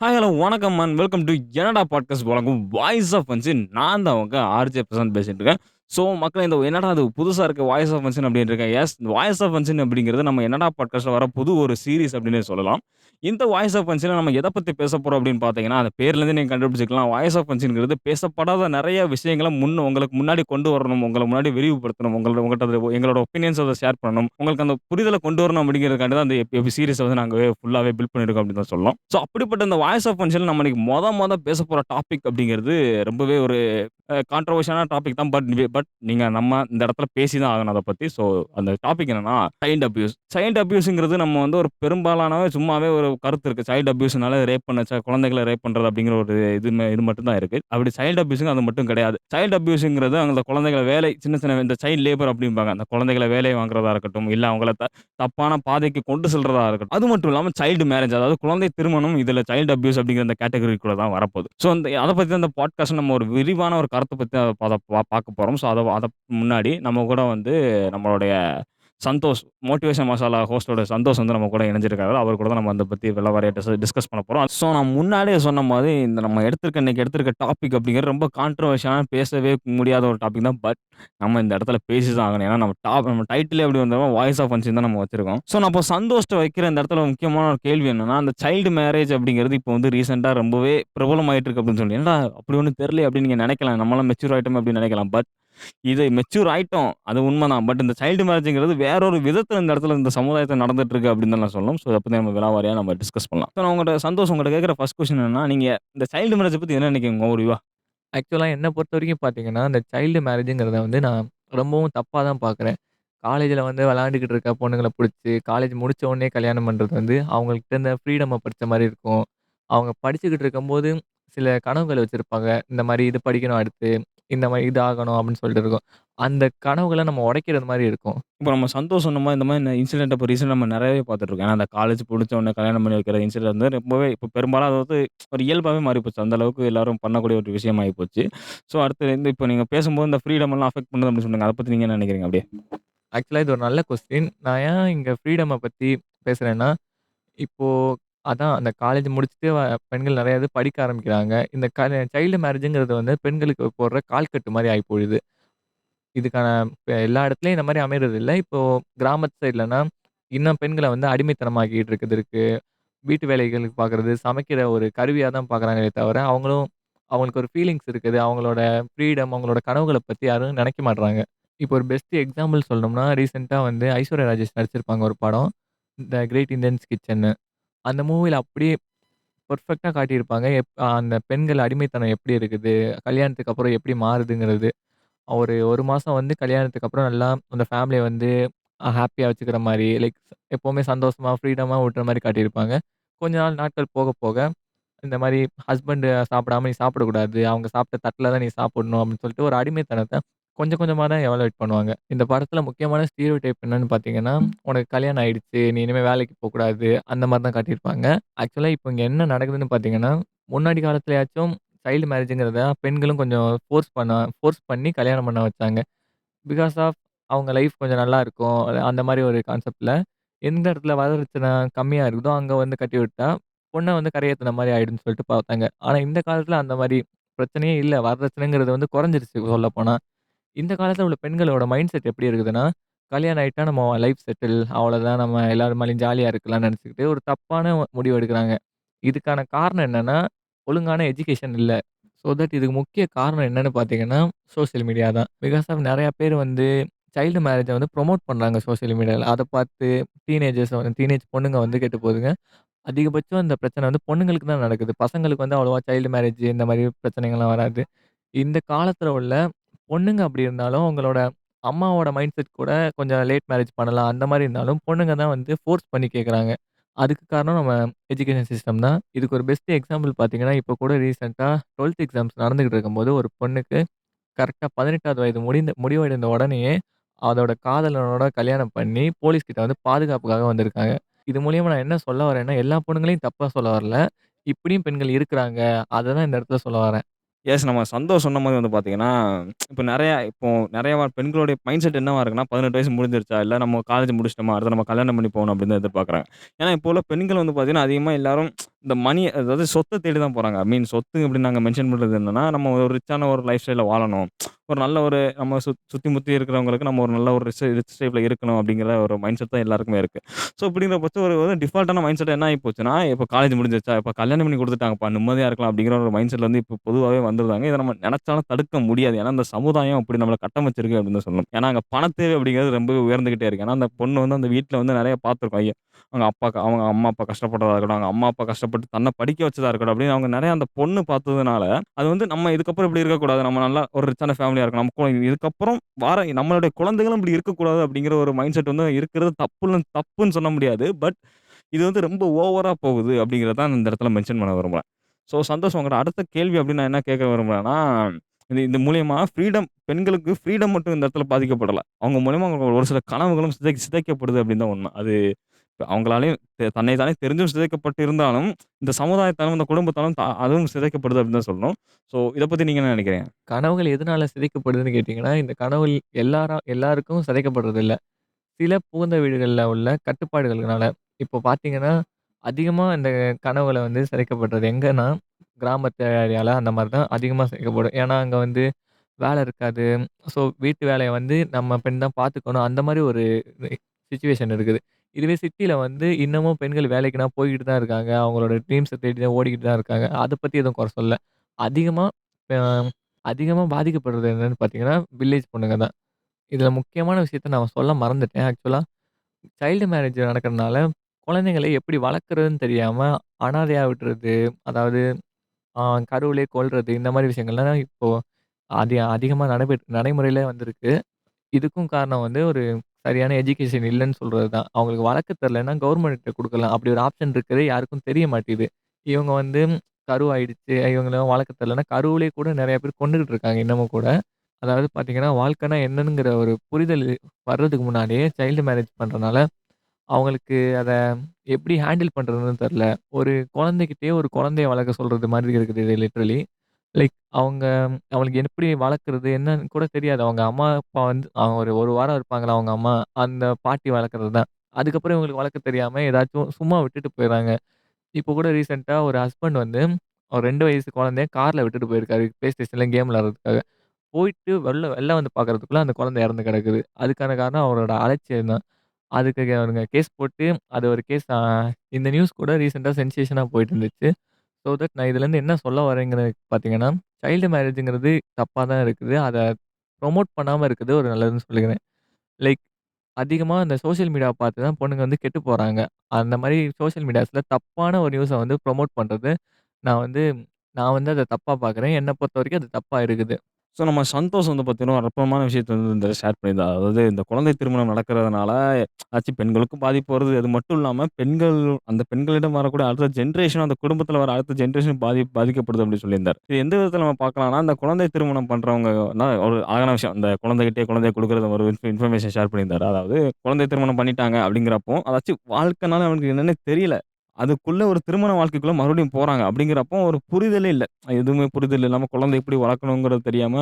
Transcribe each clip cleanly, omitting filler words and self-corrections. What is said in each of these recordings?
Hi, hello, வணக்கம் and welcome to என்னடா podcast வழங்கும் வாய்ஸ் ஆஃப் ஃபன்ஷன். நான் தான் உங்க ஆர்ஜே பிரசாந்த் பேசிட்டு இருக்கேன். ஸோ மக்களே இந்த என்னடா அது புதுசா இருக்கு வாய்ஸ் ஆஃப் ஃபன்ஷன் அப்படின்னு இருக்கேன். எஸ், வாய்ஸ் ஆஃப் ஃபன்ஷன் அப்படிங்கிறது நம்ம என்னடா பாட்காஸ்ட்ல வர புது ஒரு சீரிஸ் அப்படின்னே சொல்லலாம். இந்த வாய்ஸ் ஆஃப் ஃபன்ஷன்ல நம்ம எத பத்தி பேசப் போறோம் அப்படின்னு பார்த்தீங்கன்னா, அந்த பேர்லேருந்தே நீங்க கண்டுபிடிச்சுக்கலாம். வாய்ஸ் ஆஃப் ஃபன்ஷன்ங்கிறது பேசப்படாத நெறைய விஷயங்கள உங்களுக்கு முன்னாடி கொண்டு வரணும். உங்கள முன்னாடி விரிவுபடுத்தணும். உங்கள்ட்ட எங்களோட ஒப்பீனியன்ஸ ஷேர் பண்ணணும். உங்களுக்கு அந்த புரிதல கொண்டு வரணும் அப்படிங்கிறதுக்காண்டி தான் அந்த சீரிஸ வந்து நாங்க ஃபுல்லாவே பில்ட் பண்ணியிருக்கோம் அப்படின்னு தான் சொல்லலாம். ஸோ அப்படிப்பட்ட இந்த வாய்ஸ் ஆஃப் ஃபன்ஷன்ல நம்ம இன்னைக்கு மொத பேசப் போற டாபிக் அப்படிங்கிறது ரொம்பவே ஒரு கான்ட்ரோவர்ஷியலான டாபிக் தான். பட் நீங்க நம்ம இந்த இடத்துல பேசி தான் ஆகணும் அத பத்தி. ஸோ அந்த டாபிக் என்னன்னா, சைல்ட் அபியூஸ். சைல்ட் அபியூஸ்ங்கிறது நம்ம வந்து ஒரு பெரும்பாலானவே சும்மாவே ஒரு கருத்து இருக்கு. சைல்ட் அபியூஸ்னால ரேப் பண்ண குழந்தைகள ரேப் பண்றது அப்படிங்கிற ஒரு இது மட்டும் தான் இருக்கு. அப்படி சைல்ட் அபியூஸ்ங்க அது மட்டும் கிடையாது. சைல்ட் அபியூஸ்ங்கிறது அந்த குழந்தைகள சின்ன சின்ன இந்த சைல்ட் லேபர் அப்படிம்பாங்க. அந்த குழந்தைகள வேலை வாங்குறதா இருக்கட்டும், இல்ல அவங்கள தப்பான பாதைக்கு கொண்டு செல்றதா இருக்கட்டும். அது மட்டும் இல்லாம சைல்டு மேரேஜ், அதாவது குழந்தை திருமணம் இதுல சைல்ட் அபியூஸ் அப்படிங்கிற அந்த கேட்டகரிக்குள்ள தான் வரப்போகுது. ஸோ அத பத்தி தான் இந்த பாட்காஸ்ட் நம்ம ஒரு விரிவான ஒரு கருத்த பத்தி பார்க்க போறோம். ஸோ அத முன்னாடி நம்ம கூட வந்து நம்மளுடைய சந்தோஷ், மோட்டிவேஷன் மசாலா ஹோஸ்டோட சந்தோஷ் வந்து நம்ம கூட இணைஞ்சிருக்காரு. அவர் கூட தான் நம்ம அத பத்தி விளவாரியா டிஸ்கஸ் பண்ண போறோம். ஸோ நான் முன்னாடியே சொன்ன மாரி இந்த நம்ம இன்னைக்கு எடுத்திருக்க டாபிக் அப்படிங்கிறது ரொம்ப கான்ட்ரோவர்ஷியலான பேசவே முடியாத ஒரு டாபிக் தான். பட் நம்ம இந்த இடத்துல பேசி தான் ஆகணும். ஏன்னா நம்ம டைட்டிலே அப்படி வந்தோம், வாய்ஸ் ஆஃப் ஃபன்ஷன் தான் நம்ம வச்சிருக்கோம். ஸோ நான் இப்போ சந்தோஷ்ட்ட வைக்கிற இந்த இடத்துல முக்கியமான ஒரு கேள்வி என்னன்னா, அந்த சைல்டு மேரேஜ் அப்படிங்கிறது இப்போ வந்து ரீசென்ட்டா ரொம்பவே பிரபலமாயிட்டு இருக்கு அப்படின்னு சொல்லி. என்னடா அப்படி ஒண்ணும் தெரியலையே அப்படின்னு நீங்க நினைக்கலாம். நம்மலாம் மெச்சூர் ஆயிட்டோமே அப்படின்னு நினைக்கலாம். பட் இது மெச்சூர் ஆயிட்டோம். அது உண்மதான். பட் இந்த சைல்டு மேரேஜ்ங்கிறது வேற ஒரு விதத்துல இந்த இடத்துல இந்த சமுதாயத்துல நடந்துட்டு இருக்கு அப்படின்னு தான் நான் சொல்லணும். ஸோ இத பத்தி நம்ம விலாவாரியா நம்ம டிஸ்கஸ் பண்ணலாம். ஸோ நான் உங்கள்ட்ட கேட்கிற ஃபர்ஸ்ட் கொஸ்டின் என்னன்னா, நீங்க இந்த சைல்டு மேரேஜ் பத்தி என்ன நினைக்கிறீங்க ஓவர்வியூவா? ஆக்சுவலா என்ன பொறுத்தவரைக்கும் பார்த்தீங்கன்னா, இந்த சைல்டு மேரேஜ்ங்கிறத வந்து நான் ரொம்பவும் தப்பா தான் பார்க்குறேன். காலேஜ்ல வந்து விளையாண்டுக்கிட்டு இருக்க பொண்ணுங்கள புடிச்சு, காலேஜ் முடிச்ச உடனே கல்யாணம் பண்றது வந்து, அவங்கள்ட்ட இருந்த ஃப்ரீடம பறிச்ச மாரி இருக்கும். அவங்க படிச்சுக்கிட்டு இருக்கும்போது, சில கனவுகள் வச்சிருப்பாங்க. இந்த மாரி இது படிக்கணும் அடுத்து, இந்த மாரி இது ஆகணும் அப்படின்னு சொல்லிட்டு இருக்கும். அந்த கனவுகள நம்ம உடைக்கிறது மாரி இருக்கும். இப்ப நம்ம சந்தோஷ் சொன்ன மாரி இந்த மாரி இன்சிடென்ட் இப்ப ரீசென்ட்டா நம்ம நெறையவே பார்த்துட்டு இருக்கோம். ஏன்னா அந்த காலேஜ் முடிச்ச உடனே கல்யாணம் பண்ணி வைக்கிற இன்சிடென்ட் வந்து ரொம்பவே இப்ப பெரும்பாலும் அது வந்து ஒரு இயல்பாவே மாறி போச்சு. அந்த அளவுக்கு எல்லாரும் பண்ணக்கூடிய ஒரு விஷயம் ஆயி போச்சு. ஸோ அடுத்து இப்ப நீங்க பேசும்போது இந்த ஃப்ரீடம் எல்லாம் அஃபெக்ட் பண்ணுது அப்படின்னு சொன்னீங்க. அத பத்தி நீங்க என்ன நினைக்கிறீங்க அப்படியே? ஆக்சுவலா இது ஒரு நல்ல கொஸ்டின். நான் ஏன் இங்க ஃப்ரீடம பத்தி பேசுறேன்னா, இப்போ அதான் அந்த காலேஜ் முடிச்சுட்டு பெண்கள் நெறைய இது படிக்க ஆரம்பிக்கிறாங்க. இந்த சைல்டு மேரேஜ்ங்கிறது வந்து பெண்களுக்கு போடுற கால்கட்டு மாரி ஆயி போயிடுது. இதுக்கான இப்ப எல்லா இடத்துலயும் இந்த மாரி அமையறது இல்ல. இப்போ கிராமத்து சைட்லனா, இன்னும் பெண்கள வந்து அடிமைத்தனமாக்கிட்டு இருக்குது இருக்கு. வீட்டு வேலைகளுக்கு பார்க்குறது, சமைக்கிற ஒரு கருவியா தான் பார்க்குறாங்களே தவிர, அவங்களுக்கு ஒரு ஃபீலிங்ஸ் இருக்குது. அவங்களோட ஃப்ரீடம், அவங்களோட கனவுகள பத்தி யாரும் நெனைக்க மாட்றாங்க. இப்போ ஒரு பெஸ்ட் எக்ஸாம்பிள் சொல்லணும்னா, ரீசென்ட்டா வந்து ஐஸ்வர்யா ராஜேஷ் நடிச்சிருப்பாங்க ஒரு படம். த கிரேட் இந்தியன்ஸ் கிச்சன்னு. அந்த மூவில அப்படியே பெர்ஃபெக்ட்டா காட்டியிருப்பாங்க. அந்த பெண்கள் அடிமைத்தனம் எப்படி இருக்குது? கல்யாணத்துக்கு அப்புறம் எப்படி மாறுதுங்கிறது. ஒரு 1 மாசம் வந்து கல்யாணத்துக்கு அப்புறம் நல்லா அந்த ஃபேமிலிய வந்து ஹேப்பியா வச்சுக்கிற மாரி, லைக் எப்பவுமே சந்தோஷமா, ஃப்ரீடமா விட்டுற மாரி காட்டியிருப்பாங்க. கொஞ்ச நாட்கள் போக போக இந்த மாரி ஹஸ்பண்ட் சாப்பிடாம நீ சாப்பிடக்கூடாது. அவங்க சாப்பிட்ட தட்டுல தான் நீ சாப்பிடணும் அப்படின்னு சொல்லிட்டு ஒரு அடிமைத்தனத்த கொஞ்சம் கொஞ்சமா தான் எவாலுவேட் பண்ணுவாங்க. இந்த படத்துல முக்கியமான ஸ்டீரியோடைப் என்னன்னு பார்த்தீங்கன்னா, உனக்கு கல்யாணம் ஆயிடுச்சு. நீ இனிமே வேலைக்கு போக்கூடாது. அந்த மாரி தான் காட்டியிருப்பாங்க. ஆக்சுவலா இப்போ இங்க என்ன நடக்குதுன்னு பார்த்தீங்கன்னா, முன்னாடி காலத்துலயாச்சும் சைல்டு மேரேஜ்ங்கிறத பெண்களும் கொஞ்சம் ஃபோர்ஸ் பண்ணி கல்யாணம் பண்ண வச்சாங்க. பிகாஸ் ஆஃப் அவங்க லைஃப் கொஞ்சம் நல்லா இருக்கும். அந்த மாரி ஒரு கான்செப்ட்ல எந்த இடத்துல வரதட்சணை கம்மியா இருக்குதோ, அங்க வந்து கட்டி விட்டா, பொண்ண வந்து கரையேத்துன மாரி ஆயிடும்னு சொல்லிட்டு பார்த்தாங்க. ஆனா இந்த காலத்துல அந்த மாரி பிரச்சனையே இல்ல. வரதட்சணைங்கிறது வந்து குறைஞ்சிருச்சு சொல்லப்போனா. இந்த காலத்துல உள்ள பெண்களோட மைண்ட் செட் எப்படி இருக்குதுன்னா, கல்யாணம் ஆயிட்டா நம்ம லைஃப் செட்டில் அவ்வளோதான் நம்ம எல்லார் மேலயும் ஜாலியா இருக்கலாம்னு நெனச்சுக்கிட்டு ஒரு தப்பான முடிவு எடுக்குறாங்க. இதுக்கான காரணம் என்னன்னா, ஒழுங்கான எஜுகேஷன் இல்ல. ஸோ தட் இதுக்கு முக்கிய காரணம் என்னன்னு பார்த்தீங்கன்னா, சோசியல் மீடியா தான். பிகாஸ் ஆஃப் நெறைய பேர் வந்து சைல்டு மேரேஜ வந்து ப்ரமோட் பண்றாங்க சோசியல் மீடியால. அத பார்த்து டீனேஜ் பொண்ணுங்க வந்து கெட்டு போதுங்க. அதிகபட்சம் இந்த பிரச்சனை வந்து பொண்ணுங்களுக்கு தான் நடக்குது. பசங்களுக்கு வந்து அவ்வளவா சைல்டு மேரேஜ் இந்த மாரி பிரச்சனைகள்லாம் வராது. இந்த காலத்துல உள்ள பொண்ணுங்க அப்படி இருந்தாலும், அவங்களோட அம்மாவோட மைண்ட் செட் கூட கொஞ்சம் லேட் மேரேஜ் பண்ணலாம். அந்த மாரி இருந்தாலும், பொண்ணுங்க தான் வந்து ஃபோர்ஸ் பண்ணி கேட்குறாங்க. அதுக்கு காரணம் நம்ம எஜுகேஷன் சிஸ்டம் தான். இதுக்கு ஒரு பெஸ்ட் எக்ஸாம்பிள் பார்த்தீங்கன்னா, இப்போ கூட ரீசென்ட்டா 12த் எக்ஸாம்ஸ் நடந்துகிட்டு இருக்கும்போது, ஒரு பொண்ணுக்கு கரெக்ட்டா 18வது வயது முடிவடைந்த உடனேயே, அதோட காதலனோட கல்யாணம் பண்ணி, போலீஸ் கிட்ட வந்து பாதுகாப்புக்காக வந்திருக்காங்க. இது மூலியமா நான் என்ன சொல்ல வரேன்னா, எல்லா பொண்ணுங்களையும் தப்பா சொல்ல வரல. இப்படியும் பெண்கள் இருக்கிறாங்க. அத தான் இந்த இடத்துல சொல்ல வரேன். எஸ், நம்ம சந்தோஷ் சொன்ன மாரி வந்து பார்த்தீங்கன்னா, இப்போ நெறைய பெண்களுடைய மைண்ட் செட் என்னவா இருக்குன்னா, 18 வயசு முடிஞ்சிருச்சா, இல்ல நம்ம காலேஜ் முடிச்சுட்டோமா, அடுத்து நம்ம கல்யாணம் பண்ணி போகணும் அப்படின்னு தான் எதிர்பார்க்குறாங்க. ஏன்னா இப்போ உள்ள பெண்கள் வந்து பார்த்தீங்கன்னா, அதிகமா எல்லாரும் இந்த மணி அதாவது சொத்த தேடி தான் போறாங்க. ஐ மீன் சொத்து அப்படின்னு நாங்க மென்ஷன் பண்றது என்னன்னா, நம்ம ஒரு ரிச்சான ஒரு லைஃப் ஸ்டைல்ல வாழணும். ஒரு நல்ல ஒரு நம்ம சுத்தி முத்தி இருக்கிறவங்களுக்கு நம்ம ஒரு நல்ல ஒரு ரிச் டைப்ல இருக்கணும் அப்படிங்கிற ஒரு மைண்ட் செட் தான் எல்லாருக்குமே இருக்கு. ஸோ இப்படிங்கிற பட்சம் ஒரு டிஃபால்ட்டான மைண்ட் செட் என்ன ஆகி போச்சுன்னா, இப்ப காலேஜ் முடிஞ்சிருச்சா, இப்ப கல்யாணம் பண்ணி குடுத்துட்டாங்கப்பா, நிம்மதியா இருக்கலாம் அப்படிங்கிற ஒரு மைண்ட் செட்ல வந்து இப்ப பொதுவாவே வந்துருதாங்க. இத நம்ம நெனச்சாலும் தடுக்க முடியாது. ஏன்னா, இந்த சமுதாயம் அப்படி நம்மள கட்டமைச்சிருக்கு அப்படின்னு தான் சொல்லணும். ஏன்னா, அங்க பணத் தேவை அப்படிங்கிறது ரொம்பவே உயர்ந்துகிட்டே இருக்கு. ஏன்னா, அந்த பொண்ணு வந்து அந்த வீட்ல வந்து நெறைய பார்த்துருக்கும். ஐயோ! அவங்க அம்மா, அப்பா கஷ்டப்பட்டதா இருக்கட்டும், அவங்க அம்மா, அப்பா கஷ்டப்பட்டு தன்ன படிக்க வச்சதா இருக்கட்டும் அப்படின்னு அவங்க நெறைய அந்த பொண்ணு பார்த்ததுனால, அது வந்து நம்ம இதுக்கப்புறம் இப்படி இருக்கக்கூடாது. நம்ம நல்லா ஒரு ரிச்சான ஃபேமிலியா இருக்கணும். இதுக்கப்புறம் நம்மளுடைய குழந்தைகளும் இப்படி இருக்கக்கூடாது அப்படிங்கிற ஒரு மைண்ட் செட் வந்து இருக்கிறது தப்புன்னு சொல்ல முடியாது. பட் இது வந்து ரொம்ப ஓவரா போகுது அப்படிங்கிறத தான் இந்த இடத்துல மென்ஷன் பண்ண விரும்புறேன். ஸோ சந்தோஷம். உங்கட்ட அடுத்த கேள்வி அப்படின்னு நான் என்ன கேட்க விரும்புறேன்னா, இது இது மூலியமா பெண்களுக்கு ஃப்ரீடம் மட்டும் இந்த இடத்துல பாதிக்கப்படல. அவங்க மூலியமா அவங்க ஒரு சில கனவுகளும் சிதைக்கப்படுது அப்படின்னு தான் உண்மை. அது அவங்களாலயும் தன்னை தானே தெரிஞ்சும் சிதைக்கப்பட்டு இருந்தாலும், இந்த சமுதாயத்தாலும், இந்த குடும்பத்தாலும் அதுவும் சிதைக்கப்படுது அப்படின்னு தான் சொல்லணும். ஸோ இத பத்தி நீங்க என்ன நினைக்கிறீங்க? கனவுகள் எதனால சிதைக்கப்படுதுன்னு கேட்டீங்கன்னா, இந்த கனவுகள் எல்லாருக்கும் சிதைக்கப்படுறதில்ல. சில புகுந்த வீடுகள்ல உள்ள கட்டுப்பாடுகள்னால. இப்போ பார்த்தீங்கன்னா, அதிகமா இந்த கனவுகள வந்து சிதைக்கப்படுறது எங்கன்னா, கிராமத்து ஏரியால அந்த மாரி தான் அதிகமா சிதைக்கப்படும். ஏன்னா, அங்க வந்து வேலை இருக்காது. ஸோ வீட்டு வேலைய வந்து நம்ம பெண் தான் பார்த்துக்கணும். அந்த மாரி ஒரு சிச்சுவேஷன் இருக்குது. இதுவே சிட்டில வந்து இன்னமும் பெண்கள் வேலைக்குன்னா போய்க்கிட்டு தான் இருக்காங்க. அவங்களோட ட்ரீம்ஸ தேடி தான் ஓடிக்கிட்டு தான் இருக்காங்க. அத பத்தி எதுவும் குறை சொல்லல. அதிகமா அ அதிகமா பாதிக்கப்படுறது என்னன்னு பார்த்தீங்கன்னா, வில்லேஜ் பொண்ணுங்க தான். இதுல முக்கியமான விஷயத்த நான் சொல்ல மறந்துட்டேன். ஆக்சுவலா சைல்டு மேரேஜ் நடக்கிறனால, குழந்தைங்கள எப்படி வளர்க்கிறதுன்னு தெரியாம அனாதையா விட்டுறது, அதாவது அ கருவிலேயே கொல்றது, இந்த மாரி விஷயங்கள்லாம் இப்போ அதிகமா நடைமுறையில வந்திருக்கு. இதுக்கும் காரணம் வந்து ஒரு சரியான எஜுகேஷன் இல்லன்னு சொல்றது தான். அவங்களுக்கு வளர்க்க தெரியலன்னா கவர்மெண்ட்ட்ட குடுக்கலாம். அப்படி ஒரு ஆப்ஷன் இருக்கிறது யாருக்கும் தெரிய மாட்டேங்குது. இவங்க வந்து கருவாயிடுச்சு, இவங்கள வளர்க்க தெரியலன்னா கருவிலேயே கூட நெறைய பேர் கொன்னுகிட்டு இருக்காங்க இன்னமும் கூட. அதாவது பார்த்தீங்கன்னா, வாழ்க்கைன்னா என்னங்கிற ஒரு புரிதல் வர்றதுக்கு முன்னாடியே சைல்டு மேரேஜ் பண்றனால, அவங்களுக்கு அத எப்படி ஹேண்டில் பண்றதுன்னு தெரியல. ஒரு குழந்தைகிட்டயே ஒரு குழந்தைய வளர்க்க சொல்றது மாரி இருக்குது இது லிட்டரலி. லைக் அவங்களுக்கு எப்படி வளர்க்குறது என்னன்னு கூட தெரியாது. அவங்க அம்மா, அப்பா வந்து அவங்க ஒரு 1 வாரம் இருப்பாங்களா அவங்க அம்மா, அந்த பாட்டி வளர்க்குறது தான். அதுக்கப்புறம் இவங்களுக்கு வளர்க்க தெரியாம ஏதாச்சும் சும்மா விட்டுட்டு போயிடுறாங்க. இப்போ கூட ரீசென்ட்டா ஒரு ஹஸ்பண்ட் வந்து ஒரு 2 வயசு குழந்தைய கார்ல விட்டுட்டு போயிருக்காரு. Play Stationல கேம் விளையாடுறதுக்காக. போயிட்டு வெளில வந்து பார்க்குறதுக்குள்ள அந்த குழந்தை இறந்து கிடக்குது. அதுக்கான காரணம் அவரோட அலட்சியம் தான். அதுக்கு அவனுங்க கேஸ் போட்டு அது ஒரு கேஸ் இந்த நியூஸ் கூட ரீசென்ட்டா சென்சேஷனா போயிட்டு இருந்துச்சு. ஸோ தட் நான் இதுலேருந்து என்ன சொல்ல வரேங்கிறது பார்த்தீங்கன்னா, சைல்டு மேரேஜ்ங்கிறது தப்பா தான் இருக்குது. அத ப்ரொமோட் பண்ணாம இருக்கிறது ஒரு நல்லதுன்னு சொல்லுகிறேன். லைக் அதிகமா இந்த சோசியல் மீடியாவ பார்த்து தான் பொண்ணுங்க வந்து கெட்டு போறாங்க. அந்த மாரி சோசியல் மீடியாஸ்ல தப்பான ஒரு நியூஸ வந்து ப்ரொமோட் பண்றது, நான் வந்து நான் வந்து அத தப்பா பார்க்குறேன். என்ன பொறுத்தவரைக்கும் அது தப்பா இருக்குது. ஸோ நம்ம சந்தோஷ் வந்து பார்த்தீங்கன்னா, ஒரு அற்புதமான விஷயத்த வந்து இந்த ஷேர் பண்ணியிருந்தார். அதாவது இந்த குழந்தை திருமணம் நடக்கிறதுனால பெண்களுக்கும் பாதிப்பு வருது. அது மட்டும் இல்லாம அந்த பெண்களிடம் வரக்கூடிய அடுத்த ஜெனரேஷன் அந்த குடும்பத்தில வர அடுத்த ஜெனரேஷன் பாதிக்கப்படுது அப்படின்னு சொல்லியிருந்தார். இது எந்த விதத்தில நம்ம பார்க்கலாம்னா, இந்த குழந்தை திருமணம் பண்றவங்க ஒரு அழகான விஷயம். இந்த குழந்தைகிட்டயே குழந்தைய குடுக்குறது ஒரு இன்ஃபர்மேஷன் ஷேர் பண்ணியிருந்தாரு. அதாவது குழந்தை திருமணம் பண்ணிட்டாங்க அப்படிங்கிறப்போ, அதாச்சும் வாழ்க்கைனால அவனுக்கு என்னன்னே தெரியல. அதுக்குள்ள ஒரு திருமண வாழ்க்கைக்குள்ள மறுபடியும் போறாங்க. அப்படிங்கிறப்போ ஒரு புரிதலே இல்ல. எதுவுமே புரிதல் இல்லாம குழந்தை எப்படி வளர்க்கணுங்கிறது தெரியாம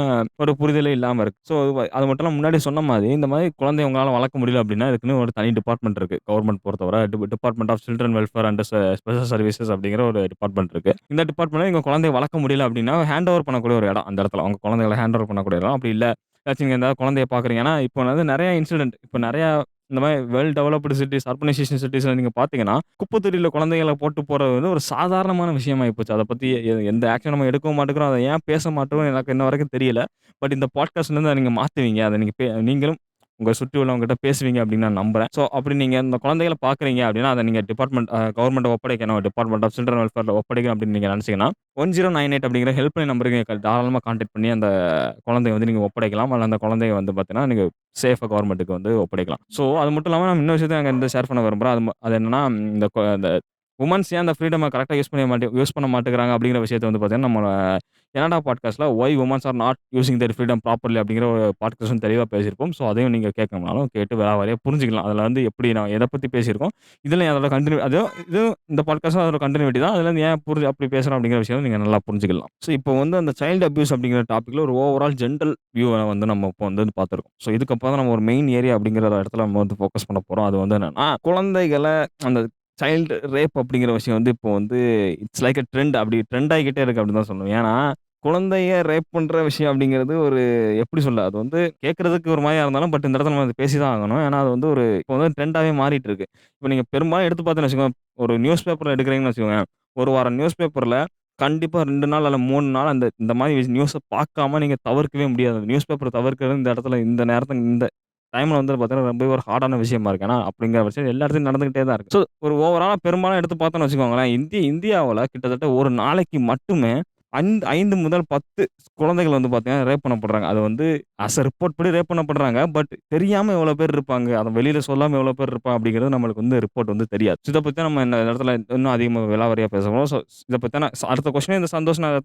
ஒரு புரிதலே இல்லாம இருக்கு. ஸோ அது மட்டும் இல்லாம முன்னாடி சொன்ன மாதிரி இந்த மாதிரி குழந்தைய உங்களால வளர்க்க முடியல அப்படின்னா, இதுக்குன்னு ஒரு தனி டிபார்ட்மெண்ட் இருக்கு. கவர்ன்மெண்ட் பொறுத்தவரை department of children welfare and special services அப்படிங்கிற ஒரு டிபார்ட்மெண்ட் இருக்கு. இந்த டிபார்ட்மெண்ட்ல நீங்க குழந்தைய வளர்க்க முடியல அப்படின்னா, ஹேண்ட் ஓவர் பண்ணக்கூடிய ஒரு இடம் அந்த இடத்துல. உங்க குழந்தைகள ஹேண்ட் ஓவர் பண்ணக்கூடிய இடம். அப்படி இல்ல ஏதாச்சும் நீங்க ஏதாவது குழந்தைய பார்க்குறீங்க. ஏன்னா இப்போ வந்து நெறைய இன்சிடென்ட் இப்ப நெறைய இந்த மாரி வெல் டெவலப்டு சிட்டீஸ், அர்பனைசேஷன் சிட்டீஸ்ல நீங்க பார்த்தீங்கன்னா, குப்பை தொட்டியில குழந்தைகள போட்டு போறது வந்து ஒரு சாதாரணமான விஷயமாயி போச்சு. அத பத்தி எந்த ஆக்ஷன் நம்ம எடுக்கவும் மாட்டேங்கிறோம். அத ஏன் பேச மாட்டோம்னு எனக்கு இன்ன வரைக்கும் தெரியல. பட் இந்த பாட்காஸ்ட்லேருந்து அத நீங்க மாத்துவீங்க. அத நீங்க நீங்களும் உங்க சுற்றி உள்ளவங்ககிட்ட பேசுவீங்க அப்படின்னு நான் நம்புறேன். ஸோ அப்படி நீங்க இந்த குழந்தைகள பார்க்குறீங்க அப்படின்னா, அத நீங்க கவர்ன்மெண்ட்ட ஒப்படைக்கணும். டிபார்ட்மெண்ட் ஆஃப் சில்ட்ரன் வெல்ஃபேர்ல ஒப்படைக்கணும் அப்படின்னு நீங்க நினைச்சீங்கன்னா, 1098 அப்படிங்கிற ஹெல்ப்லைன் நம்பருக்கு நீங்க தாராளமா கான்டாக்ட் பண்ணி அந்த குழந்தைய வந்து நீங்க ஒப்படைக்கலாம். அல்ல அந்த குழந்தைய வந்து பார்த்தீங்கன்னா, நீங்க சேஃபா கவர்மெண்ட்டுக்கு வந்து ஒப்படைக்கலாம். ஸோ அது மட்டும் இல்லாம நான் இன்னொரு விஷயத்த அங்க வந்து ஷேர் பண்ண விரும்புறேன். அது என்னன்னா, இந்த வுமன்ஸ் ஏன் அந்த ஃப்ரீடம கரெக்ட்டா யூஸ் பண்ண மாட்டேங்கிறாங்க அப்படிங்கிற விஷயத்த வந்து பார்த்தீங்கன்னா, நம்ம கனடா பாட்காஸ்ட்ல why womens are not using their freedom properly அப்படிங்கிற ஒரு பாட்காஸ்டும் தெளிவா பேசியிருப்போம். ஸோ அதையும் நீங்க கேட்கணும்னாலும் கேட்டு விலாவாரியா புரிஞ்சுக்கலாம். அதில வந்து எப்படி நான் எத பத்தி பேசியிருக்கோம். இதில அதோட இதுவும் இந்த பாட்காஸ்டும் அதோட கன்டினியூட்டி தான். அதுலேருந்து ஏன் அப்படி பேசுறோம் அப்படிங்கிற விஷயம் நீங்க நல்லா புரிஞ்சுக்கலாம். ஸோ இப்போ வந்து அந்த சைல்டு அபியூஸ் அப்படிங்கிற டாபிக்ல ஒரு ஓவரால் ஜென்ரல் வியூவ வந்து நம்ம இப்போ வந்து பார்த்துருக்கோம். ஸோ இதுக்கப்புறம் தான் நம்ம ஒரு மெயின் ஏரியா அப்படிங்கிற இடத்துல நம்ம வந்து ஃபோக்கஸ் பண்ண போறோம். அது வந்து என்னன்னா, குழந்தைகள அந்த சைல்டு ரேப் அப்படிங்கிற விஷயம் வந்து இப்போ வந்து இட்ஸ் லைக் அ ட்ரெண்ட் அப்படி ட்ரெண்ட் ஆகிக்கிட்டே இருக்கு அப்படின்னு தான் சொல்லணும். ஏன்னா, குழந்தைய ரேப் பண்ற விஷயம் அப்படிங்கிறது ஒரு எப்படி சொல்ல? அது வந்து கேட்கறதுக்கு ஒரு மாரியா இருந்தாலும், பட் இந்த இடத்துல நம்ம அத பேசி தான் ஆகணும். ஏன்னா, அது வந்து ஒரு இப்போ வந்து ட்ரெண்டாவே மாறிட்டு இருக்கு. இப்போ நீங்க பெரும்பாலும் எடுத்து பார்த்தீங்கன்னு வச்சுக்கோங்க, ஒரு நியூஸ் பேப்பர்ல எடுக்கிறீங்கன்னு வச்சுக்கோங்க, ஒரு வாரம் நியூஸ் பேப்பர்ல கண்டிப்பா 2 நாள் அல்ல 3 நாள் அந்த இந்த மாரி நியூஸ பார்க்காம நீங்க தவிர்க்கவே முடியாது. நியூஸ் பேப்பர் தவிர்க்கிறது இந்த இடத்துல இந்த நேரத்துல இந்த டைம்ல வந்து பார்த்தீங்கன்னா, ரொம்பவே ஒரு ஹார்டான விஷயமா இருக்கு. ஏன்னா, அப்படிங்கிற விஷயம் எல்லா இடத்துலயும் நடந்துகிட்டே தான் இருக்கு. ஸோ, ஒரு ஓவராலா பெரும்பாலும் எடுத்து பார்த்தோம்னு வச்சுக்கோங்களேன், இந்தியாவுல கிட்டத்தட்ட ஒரு நாளைக்கு மட்டுமே 5 முதல் 10 குழந்தைகள் வந்து பார்த்தீங்கன்னா, ரேப் பண்ணப்படுறாங்க. அது வந்து ரிப்போர்ட் படி ரேப் பண்ணப்படுறாங்க. பட் தெரியாம எவ்வளோ பேர் இருப்பாங்க. அத வெளியில சொல்லாம எவ்வளோ பேர் இருப்பாங்க அப்படிங்கிறது நம்மளுக்கு வந்து ரிப்போர்ட் வந்து தெரியாது. இத பத்தி நம்ம இந்த இடத்துல இன்னும் அதிகமா விலாவாரியா பேச போறோம். ஸோ, இத பத்தியான அடுத்த கொஸ்டினே இந்த சந்தோஷ் நான்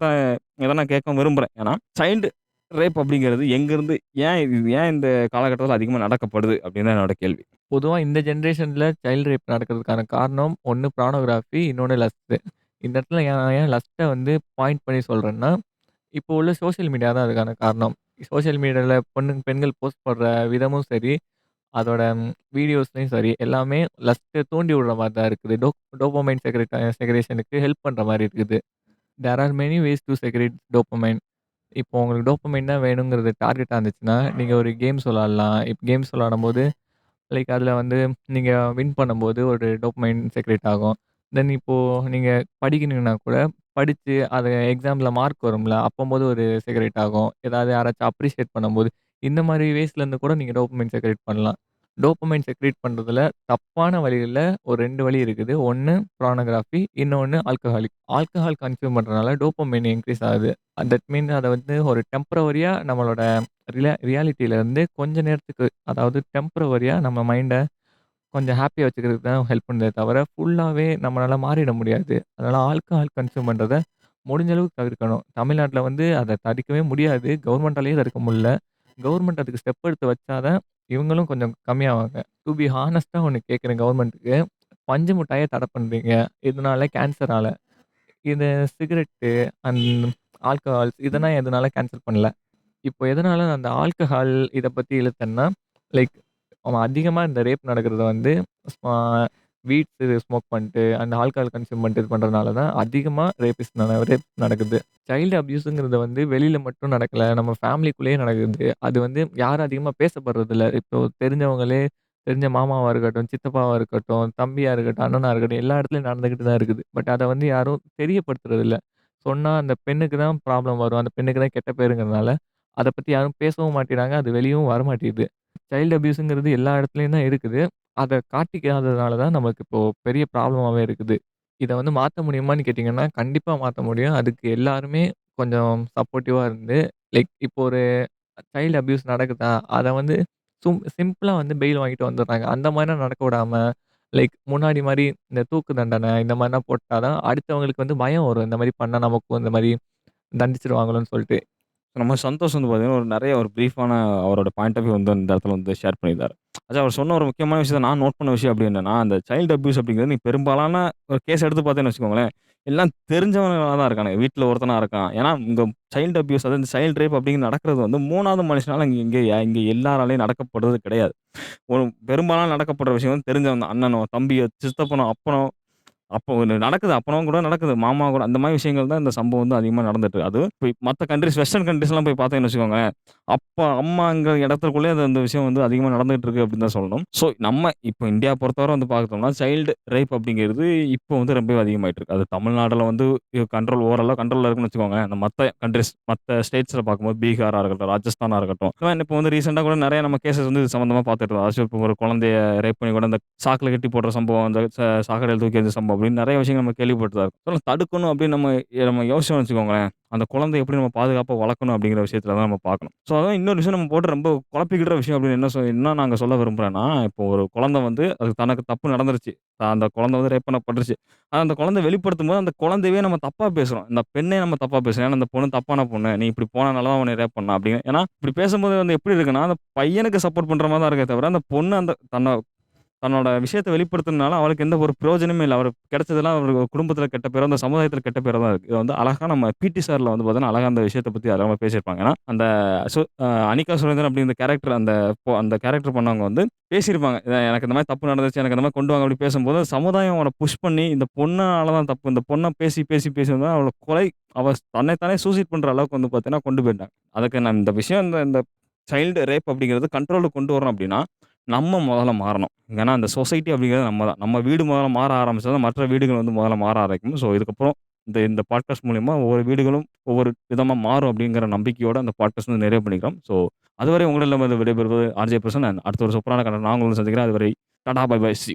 இத நான் கேட்க விரும்புறேன். ஏன்னா, சைல்டு ரேப் அப்படிங்கிறது எங்கேருந்து ஏன் இந்த காலகட்டத்தில அதிகமா நடக்கப்படுது அப்படின்னு தான் என்னோட கேள்வி. பொதுவா இந்த ஜெனரேஷன்ல சைல்ட் ரேப் நடக்கிறதுக்கான காரணம், ஒண்ணு போர்னோகிராஃபி, இன்னொன்னு லஸ்ட். இந்த இடத்துல ஏன் லஸ்ட்ட வந்து பாயிண்ட் பண்ணி சொல்றேன்னா, இப்போ உள்ள சோசியல் மீடியா தான் அதுக்கான காரணம். சோசியல் மீடியால பெண்கள் போஸ்ட் பண்ற விதமும் சரி, அதோட வீடியோஸ்லயும் சரி, எல்லாமே லஸ்ட்ட தூண்டி விடுற மாரி தான் இருக்குது. டோபமைன் செக்ரேஷனுக்கு ஹெல்ப் பண்ற மாரி இருக்குது. There are many ways to secrete dopamine. இப்போ உங்களுக்கு டோபமைன் தான் வேணுங்கிறது டார்கெட்டா இருந்துச்சுன்னா, நீங்க ஒரு கேம்ஸ் விளையாடலாம். கேம்ஸ் விளையாடும்போது லைக் அதில வந்து நீங்க வின் பண்ணும்போது ஒரு டோபமைன் செக்ரேட் ஆகும். தென் இப்போ நீங்க படிக்கணும்னா கூட, படிச்சு அத எக்ஸாம்ல மார்க் வரும்ல, அப்பம்போது ஒரு செக்ரேட் ஆகும். ஏதாவது யாராச்சும் அப்ரிஷியேட் பண்ணும்போது, இந்த மாரி வேஸ்லேருந்து கூட நீங்க டோபமைன் செக்ரேட் பண்ணலாம். டோபமைன் செக்ரேட் பண்றதுல தப்பான வழிகள்ல ஒரு 2 வழி இருக்குது. ஒண்ணு போர்னோகிராஃபி, இன்னொன்னு ஆல்கஹாலிக். ஆல்கஹால் கன்சியூம் பண்றதுனால டோபமைன் இன்கிரீஸ் ஆகுது. தட் மீன்ஸ் அத வந்து ஒரு டெம்பரவரியா நம்மளோட ரியாலிட்டில இருந்து கொஞ்ச நேரத்துக்கு அதாவது டெம்பரவரியா நம்ம மைண்ட கொஞ்சம் ஹேப்பியா வச்சுக்கிறதுக்கு தான் ஹெல்ப் பண்ணுதே தவிர, ஃபுல்லாவே நம்மளால மாறிட முடியாது. அதனால ஆல்கஹால் கன்சியூம் பண்றத முடிஞ்ச அளவுக்கு தவிர்க்கணும். தமிழ்நாட்ல வந்து அத தடுக்கவே முடியாது. கவர்மெண்ட்டாலயும் தடுக்க முடியல. கவர்மெண்ட் அதுக்கு ஸ்டெப் எடுத்து வச்சா தான் இவங்களும் கொஞ்சம் கம்மியாவாங்க. டூ பி ஹானஸ்ட்டா ஒண்ணு கேட்கிறேன் கவர்மெண்ட்டுக்கு. பஞ்சு மிட்டாய தடை பண்றீங்க. எதனால? கேன்சரால. இது சிகரெட்டு அண்ட் ஆல்கஹால்ஸ் இதெல்லாம் எதனால கேன்சல் பண்ணல? இப்போ எதனால நான் அந்த ஆல்கஹால் இத பத்தி இழுத்தேன்னா, லைக் அவன் அதிகமா இந்த ரேப் நடக்கிறது வந்து ஸ்மா வீட்ஸ் ஸ்மோக் பண்ணிட்டு, அந்த ஆல்கஹால் கன்சியூம் பண்ணிட்டு இது பண்றதுனால தான் அதிகமா ரேப் நடக்குது. சைல்டு அப்யூஸ்ங்கிறது வந்து வெளியில மட்டும் நடக்கல. நம்ம ஃபேமிலிக்குள்ளேயே நடக்குது. அது வந்து யாரும் அதிகமா பேசப்படுறதில்ல. இப்போ தெரிஞ்சவங்களே தெரிஞ்ச மாமாவா இருக்கட்டும், சித்தப்பாவா இருக்கட்டும், தம்பியா இருக்கட்டும், அண்ணனா இருக்கட்டும், எல்லா இடத்துலயும் நடந்துகிட்டு தான் இருக்குது. பட் அத வந்து யாரும் தெரியப்படுத்துறதில்ல. சொன்னா அந்த பெண்ணுக்கு தான் ப்ராப்ளம் வரும். அந்த பெண்ணுக்கு தான் கெட்ட பேருங்கிறதுனால, அத பத்தி யாரும் பேசவும் மாட்டேங்கிறாங்க. அது வெளியவும் வரமாட்டேங்குது. சைல்டு அப்யூஸ்ங்கிறது எல்லா இடத்துலயும் தான் இருக்குது. அத காட்டிக்காததுனால தான் நமக்கு இப்போ பெரிய ப்ராப்ளமாவே இருக்குது. இத வந்து மாத்த முடியுமான்னு கேட்டீங்கன்னா, கண்டிப்பா மாத்த முடியும். அதுக்கு எல்லாருமே கொஞ்சம் சப்போர்ட்டிவா இருந்து, லைக் இப்போ ஒரு சைல்டு அப்யூஸ் நடக்குதா, அத வந்து சிம்பிளா வந்து பெயில் வாங்கிட்டு வந்துடுறாங்க. அந்த மாரிலாம் நடக்க விடாம, லைக் முன்னாடி மாரி இந்த தூக்கு தண்டனை இந்த மாரிலாம் போட்டா தான் அடுத்தவங்களுக்கு வந்து பயம் வரும். இந்த மாரி பண்ணா நமக்கும் இந்த மாரி தண்டிச்சுருவாங்களோன்னு சொல்ட்டு. நம்ம சந்தோஷ் வந்து பார்த்தீங்கன்னா, ஒரு நெறைய ஒரு பிரீஃபான அவரோட பாயிண்ட் ஆஃப் வியூ வந்து இந்த இடத்துல வந்து ஷேர் பண்ணியிருந்தாரு. அவர் சொன்ன ஒரு முக்கியமான விஷயத்த நான் நோட் பண்ண விஷயம் அப்படி என்னன்னா, அந்த சைல்டு அப்யூஸ் அப்படிங்கிறது நீ பெரும்பாலான ஒரு கேஸ் எடுத்து பார்த்தேன்னு வச்சுக்கோங்களேன், எல்லாம் தெரிஞ்சவனுங்களா தான் இருக்கானுங்க. வீட்ல ஒருத்தனா இருக்கான். ஏன்னா, இங்க சைல்டு அப்யூஸ் அதாவது இந்த சைல்டு ரேப் அப்படிங்கிறது நடக்கிறது வந்து 3வது மனுஷனால இங்க எல்லாராலயும் நடக்கப்படுறது கிடையாது. ஒரு பெரும்பாலான நடக்கப்படுற விஷயம் வந்து தெரிஞ்சவன் தான். அண்ணனோ, தம்பியோ, சித்தப்பனோ, அப்பனோ அப்போ ஒண்ணு நடக்குது. அப்பலாம் கூட நடக்குது. மாமா கூட அந்த மாரி விஷயங்கள் தான் இந்த சம்பவம் வந்து அதிகமா நடந்துட்டு இருக்கு. அதுவும் இப்ப மத்த கண்ட்ரீஸ் வெஸ்டர்ன் கண்ட்ரீஸ்லாம் போய் பார்த்தீங்கன்னு வச்சுக்கோங்களேன், அப்பா, அம்மாங்கிற இடத்துக்குள்ளயே அது அந்த விஷயம் வந்து அதிகமா நடந்துட்டு இருக்கு அப்படின்னு தான் சொல்லணும். ஸோ நம்ம இப்போ இந்தியா பொறுத்தவரை வந்து பார்த்தோம்னா, சைல்டு ரேப் அப்படிங்கிறது இப்போ வந்து ரொம்பவே அதிகமாயிட்டு இருக்கு. அது தமிழ்நாடுல வந்து ஓரளவு கண்ட்ரோல்ல இருக்குன்னு வச்சுக்கோங்களேன். இந்த மத்த கண்ட்ரீஸ் மத்த ஸ்டேட்ஸ்ல பார்க்கும்போது பீகாரா இருக்கட்டும், ராஜஸ்தானா இருக்கட்டும். இப்போ வந்து ரீசென்ட்டா கூட நெறைய நம்ம கேஸஸ் வந்து இது சம்மந்தமா பார்த்துட்டு இருக்கோம். அதாச்சும் இப்போ ஒரு குழந்தைய ரேப் பண்ணி கூட அந்த சாக்குல கட்டி போடுற சம்பவம், அந்த சாக்கடையில தூக்கி எறிஞ்ச சம்பவம் அப்படின்னு நெறைய விஷயங்கள் நம்ம கேள்விப்பட்டு தான் இருக்கோம். அதெல்லாம் தடுக்கணும் அப்படின்னு நம்ம யோசிச்சோம்னு வச்சுக்கோங்களேன், அந்த குழந்தைய எப்படி நம்ம பாதுகாப்பா வளர்க்கணும் அப்படிங்கிற விஷயத்துல தான் நம்ம பார்க்கணும். ஸோ அதான் இன்னொரு விஷயம் நம்ம போட்டு ரொம்ப குழப்பிக்கிற விஷயம் அப்படின்னு என்ன நாங்க சொல்ல விரும்புறேன்னா, இப்போ ஒரு குழந்தை வந்து அது தனக்கு தப்பு நடந்துருச்சு. அந்த குழந்தை வந்து ரேப் பண்ணப்பட்டுருச்சு. அந்த குழந்தை வெளிப்படுத்தும்போது அந்த குழந்தையவே நம்ம தப்பா பேசுறோம். இந்த பெண்ணே நம்ம தப்பா பேசுறோம். ஏன்னா அந்த பொண்ணு தப்பான பொண்ணு. நீ இப்படி போனனால தான் உன்னை ரேப் பண்ணா அப்படின்னு. ஏன்னா இப்படி பேசும்போது வந்து எப்படி இருக்குன்னா, அந்த பையனுக்கு சப்போர்ட் பண்ற மாரி தான் இருக்கே தவிர, அந்த பொண்ணு அந்த தன்னோட விஷயத்த வெளிப்படுத்துனனால அவருக்கு எந்த ஒரு பிரயோஜனமே இல்ல. அவருக்கு கிடைச்சதெல்லாம் அவரு குடும்பத்தில கெட்ட பேரும், அந்த சமுதாயத்தில கெட்ட பேரா தான் இருக்கு. இத வந்து அழகா நம்ம பிடி சார்ல வந்து பார்த்தீங்கன்னா, அழகா அந்த விஷயத்த பத்தி அழகா பேசியிருப்பாங்க. ஏன்னா, அந்த சு அனிகா சுரேந்தரன் அப்படிங்கிற கேரக்டர் அந்த கேரக்டர் பண்ணவங்க வந்து பேசியிருப்பாங்க. எனக்கு இந்த மாரி தப்பு நடந்துச்சு. எனக்கு இந்த மாரி கொண்டு வாங்க அப்படி பேசும்போது, சமுதாயம் அவன புஷ் பண்ணி இந்த பொண்ணால தான் தப்பு. இந்த பொண்ண பேசி, பேசி, பேசி வந்து அவள அவ தன்னை தானே சூசைட் பண்ற அளவுக்கு வந்து பார்த்தீங்கன்னா, கொண்டு போயிட்டாங்க. அதுக்கு நான் இந்த விஷயம் இந்த இந்த சைல்டு ரேப் அப்படிங்கிறது கண்ட்ரோலுக்கு கொண்டு வரணும் அப்படின்னா, நம்ம முதல்ல மாறணும். ஏன்னா, அந்த சொசைட்டி அப்படிங்கிறது நம்ம தான். நம்ம வீடு முதல்ல மாற ஆரம்பிச்சா தான் மற்ற வீடுகள் வந்து முதல்ல மாற ஆரம்பிக்கும். ஸோ, இதுக்கப்புறம் இந்த இந்த பாட்காஸ்ட் மூலியமா ஒவ்வொரு வீடுகளும் ஒவ்வொரு விதமா மாறும் அப்படிங்கிற நம்பிக்கையோட அந்த பாட்காஸ்ட் வந்து நிறைவு பண்ணிக்கிறோம். ஸோ, அதுவரை உங்களிடமிருந்து விடைபெறுவது ஆர்ஜே பிரசன். அடுத்த ஒரு சூப்பரான கண்டென்ட் நான் உங்கள சந்திக்கிறேன். அதுவரை tata bye bye. See you.